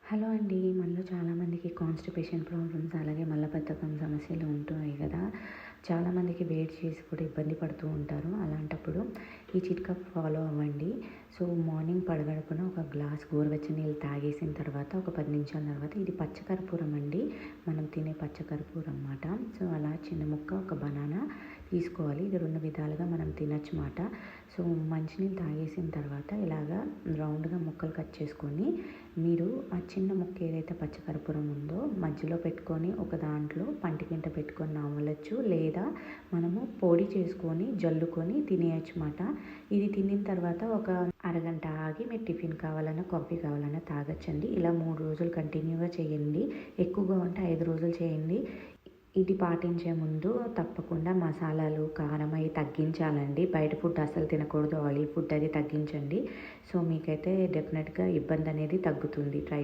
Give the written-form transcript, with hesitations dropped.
Hello అండి. మనలో చాలామందికి కాన్‌స్టిపేషన్ ప్రాబ్లమ్స్, అలాగే మలబద్ధకం సమస్యలు ఉంటున్నాయి కదా! చాలామందికి వెయిట్ చేసి కూడా ఇబ్బంది పడుతూ ఉంటారు. అలాంటప్పుడు ఈ చిట్కా ఫాలో అవ్వండి. సో, మార్నింగ్ పడగడుపున ఒక గ్లాస్ గోరువెచ్చని నీళ్ళు తాగేసిన తర్వాత ఒక 10 నిమిషాల తర్వాత ఇది పచ్చకర్పూరం అండి. మనం తినే పచ్చకర్పూరం మాట. సో, అలా చిన్న ముక్క ఒక బనానా తీసుకోవాలి. ఇది 2 విధాలుగా మనం తినొచ్చమాట. సో, మంచినీళ్ళు తాగేసిన తర్వాత ఇలాగా రౌండ్‌గా ముక్కలు కట్ చేసుకొని మీరు ఆ చిన్న ముక్క ఏదైతే పచ్చకర్పూరం ఉందో మధ్యలో పెట్టుకొని ఒక దాంట్లో పంటికింట పెట్టుకొని నమలొచ్చు. లేదా మనము పొడి చేసుకొని జల్లుకొని తినేయొచ్చమాట. ఇది తినిన తర్వాత ఒక అరగంట ఆగి మీరు టిఫిన్ కావాలన్నా, కాఫీ కావాలన్నా తాగొచ్చండి. ఇలా 3 రోజులు కంటిన్యూగా చేయండి. ఎక్కువగా ఉంటే 5 రోజులు చేయండి. ఇది పాటించే ముందు తప్పకుండా మసాలాలు, కారం అయి తగ్గించాలండి. బయట ఫుడ్ అస్సలు తినకూడదు. ఆయిల్ ఫుడ్ అది తగ్గించండి. సో, మీకైతే డెఫినెట్‌గా ఇబ్బంది అనేది తగ్గుతుంది. ట్రై